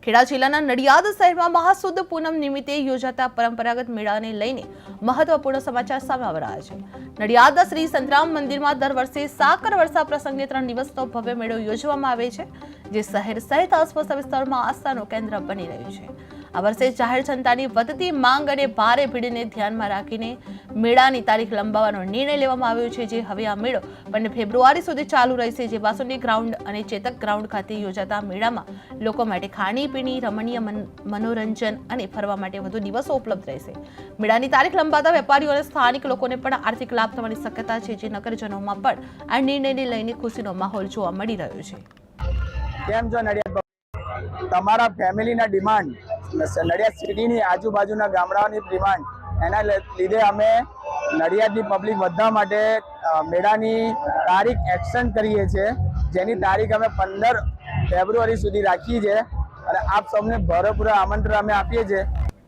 ખેડા જિલ્લાના નડિયાદ શહેરમાં મહાસુદ પૂનમ નિમિત્તે યોજાતા પરંપરાગત મેળાને લઈને મહત્વપૂર્ણ સમાચાર સામે આવી રહ્યા છે। નડિયાદના શ્રી સંતરામ મંદિરમાં દર વર્ષે સાકર વર્ષા પ્રસંગે 3 દિવસનો ભવ્ય મેળો યોજવામાં આવે છે, જે શહેર સહિત આસપાસના વિસ્તારમાં આસ્થાનું કેન્દ્ર બની રહ્યું છે। આ વર્ષે જાહેર જનતાની વધતી માંગ અને ભારે ભીડને ધ્યાનમાં રાખીને મેળાની તારીખ લંબાવવાનો નિર્ણય લેવામાં આવ્યો છે, જે હવે આ મેળો 15 ફેબ્રુઆરી સુધી ચાલુ રહેશે। જે બાસુંડી ગ્રાઉન્ડ અને ચેતક ગ્રાઉન્ડ ખાતે યોજાતા મેળામાં લોકો માટે ખાણીપીણી, રમણીય મનોરંજન અને ફરવા માટે વધુ દિવસો ઉપલબ્ધ રહેશે। મેળાની તારીખ લંબાતા વેપારીઓ અને સ્થાનિક લોકોને પણ આર્થિક લાભ થવાની શક્યતા છે, જે નગરજનોમાં પણ આ નિર્ણયને લઈને ખુશીનો માહોલ જોવા મળી રહ્યો છે। કેમ છો નડિયાદ? તમારા ફેમિલીના ડિમાન્ડ, નડિયાદ સિટીની આજુબાજુના ગામડાઓની ડિમાન્ડ, એના લીધે અમે નડિયાદની પબ્લિક બધા માટે મેળાની તારીખ એક્સટેન્ડ કરીએ છીએ, જેની તારીખ અમે 15 ફેબ્રુઆરી સુધી રાખીએ છીએ અને આપ સૌને ભરપૂર આમંત્રણ અમે આપીએ છીએ